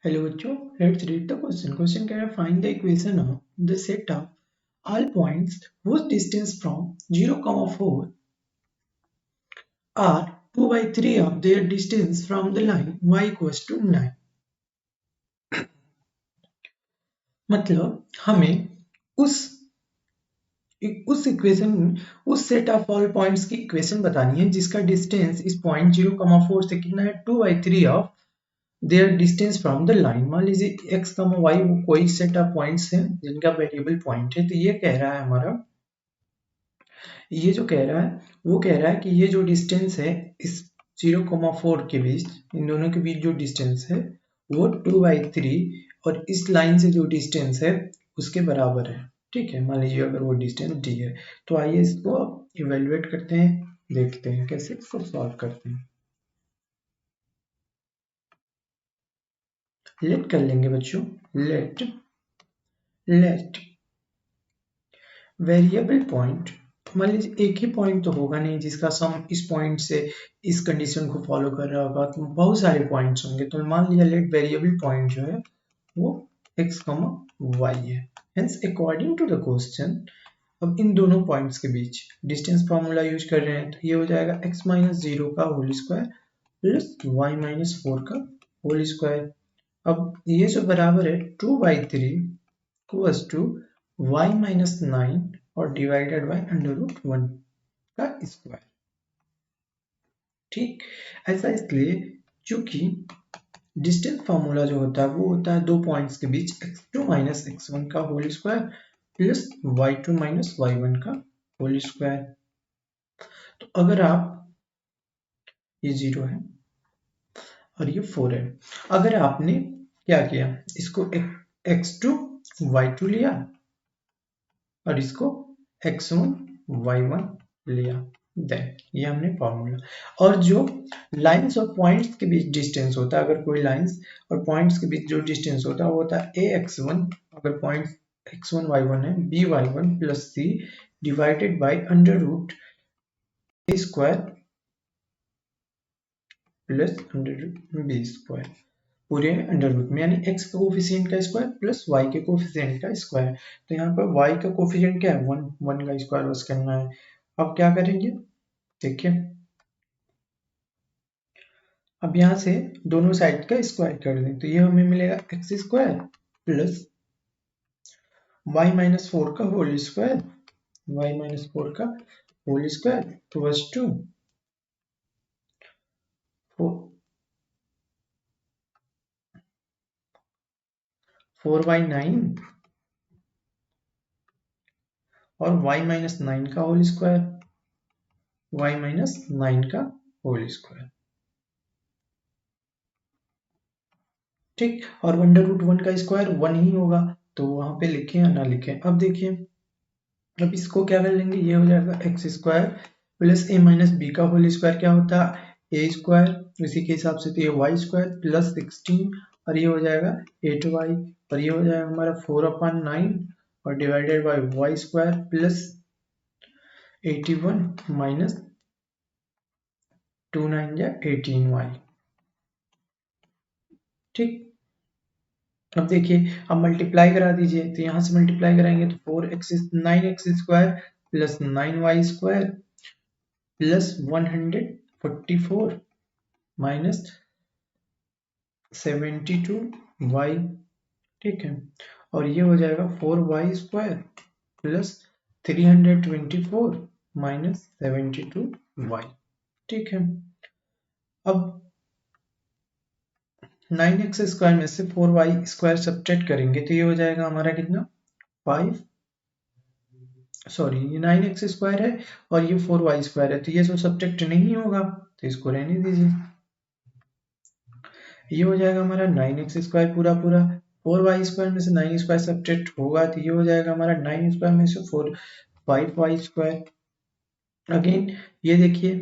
Hello बच्चों, let's read the question. Question कह रहा है find the equation of the set of all points whose distance from 0, 4 are 2/3 of their distance from the line y equals to 9। मतलब हमें उस equation उस set of all points की equation बतानी है जिसका डिस्टेंस इस पॉइंट 0, 4 से कितना है 2/3 of their distance from the line. मान लीजिए x, y वो कोई सेट ऑफ पॉइंट्स हैं जिनका वेरिएबल पॉइंट है। तो ये कह रहा है हमारा, ये जो कह रहा है वो कह रहा है कि ये जो डिस्टेंस है इस 0, 4 के बीच, इन दोनों के बीच जो डिस्टेंस है वो 2/3 और इस लाइन से जो डिस्टेंस है उसके बराबर है। ठीक है, मान लीजिए अगर वो डिस्टेंस d है तो आइए इसको इवेलुएट करते हैं, देखते हैं कैसे इसको सॉल्व करते हैं। लेट कर लेंगे बच्चों, लेट वेरिएबल पॉइंट, मान लीजिए एक ही पॉइंट तो होगा नहीं जिसका सम इस पॉइंट से इस कंडीशन को फॉलो कर रहा होगा, तो बहुत सारे पॉइंट्स होंगे। तो मान लिया लेट वेरिएबल पॉइंट जो है वो x, y है। Hence according to the question, अब इन दोनों पॉइंट्स के बीच डिस्टेंस फार्मूला यूज कर रहे हैं तो ये हो जाएगा x - 0 का होल स्क्वायर प्लस y - 4 का होल स्क्वायर। अब ये जो बराबर है 2/3 इक्वल्स टू y - 9 और डिवाइडेड बाय √1 का स्क्वायर। ठीक, ऐसा इसलिए क्योंकि डिस्टेंस फार्मूला जो होता है वो होता है दो पॉइंट्स के बीच x2 - x1 का whole square plus y2 - y1 का होल स्क्वायर। तो अगर आप, ये 0 है और ये 4 है, अगर आपने क्या किया, इसको x2 y2 लिया और इसको x1 y1 लिया, देन ये हमने फॉर्मूला। और जो लाइंस और पॉइंट्स के बीच डिस्टेंस होता है, अगर कोई लाइंस और पॉइंट्स के बीच जो डिस्टेंस होता है वो होता है ax1, अगर पॉइंट x1 y1 है by1 plus c divided by √a square plus √b square, पूरे अंडर रूट में, यानी x का कोफिशिएंट का स्क्वायर प्लस y के कोफिशिएंट का स्क्वायर। तो यहाँ पर y का कोफिशिएंट क्या है 1, 1 का स्क्वायर बस करना है। अब क्या करेंगे, देखिए अब यहाँ से दोनों साइड का स्क्वायर कर दें तो ये हमें मिलेगा x स्क्वायर प्लस y - 4 का होल स्क्वायर, y - 4 का होल स्क्वायर प्लस 2 4/9 और y - 9 का होल स्क्वायर, y - 9 का होल स्क्वायर। ठीक, और √1 का स्क्वायर 1 ही होगा तो वहां पे लिखें या ना लिखें। अब देखिए, अब इसको क्या कर लेंगे, ये हो जाएगा x square plus a - b का होल स्क्वायर, क्या होता है a स्क्वायर, इसी के हिसाब से तो ये y स्क्वायर प्लस 16 और ये हो जाएगा 8y और ये हो जाएगा हमारा 4/9 और divided by y square plus 81 minus 2 9 या 18y। ठीक, अब देखिए, अब मल्टीप्लाई करा दीजिए, तो यहाँ से मल्टीप्लाई कराएंगे तो 9x square plus 9y square plus 144 minus 72y। ठीक है, और ये हो जाएगा 4y square plus 324 minus 72y। ठीक है, अब 9x स्क्वायर में से 4y स्क्वायर सब्ट्रैक्ट करेंगे तो ये हो जाएगा हमारा कितना 5, सॉरी ये 9x स्क्वायर है और ये 4y स्क्वायर है तो ये सब सब्ट्रैक्ट नहीं होगा तो इसको रहने दीजिए। ये हो जाएगा हमारा 9x स्क्वायर पूरा पूरा, 4y स्क्वायर में से 9 स्क्वायर सब्ट्रैक्ट होगा तो ये हो जाएगा हमारा 9 स्क्वायर में से 4 5y स्क्वायर। अगेन ये देखिए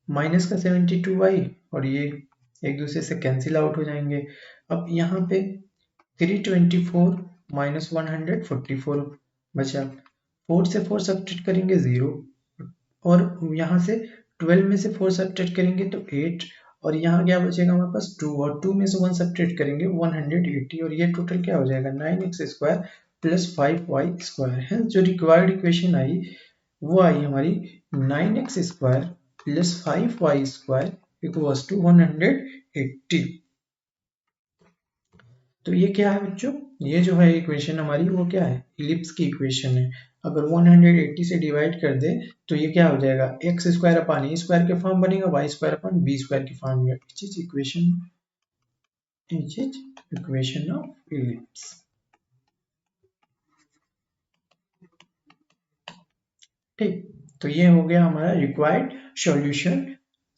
माइनस का 72y और ये एक दूसरे से कैंसिल आउट हो जाएंगे। अब यहाँ पे 324 माइनस 144 बचा, 4 से 4 सब्ट्रैक्ट करेंगे 0 और यहाँ से 12 में से 4 सब्ट्रैक्ट करेंगे तो 8 और यहाँ क्या बचेगा हमारे पास 2, और 2 में से 1 सब्ट्रैक्ट करेंगे 180, और ये टोटल क्या हो जाएगा 9x² प्लस 5y² है। जो रिक्वायर्ड इक्वेशन आई वो आई हमारी 9x² plus 5y² equals to 180। तो ये क्या है बच्चों, ये जो है इक्वेशन हमारी वो क्या है, इलिप्स की इक्वेशन है। अगर 180 से डिवाइड कर दे तो ये क्या हो जाएगा, x square upon a square के फॉर्म बनेगा, y square upon b square के फॉर्म में। Equation of ellipse. ठीक, तो ये हो गया हमारा required solution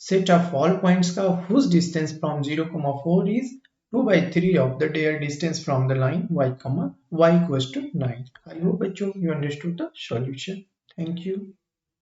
set of all points का whose distance from 0,4 is 2/3 of the their distance from the line y equals to 9. I hope bachcho you understood the solution. Thank you.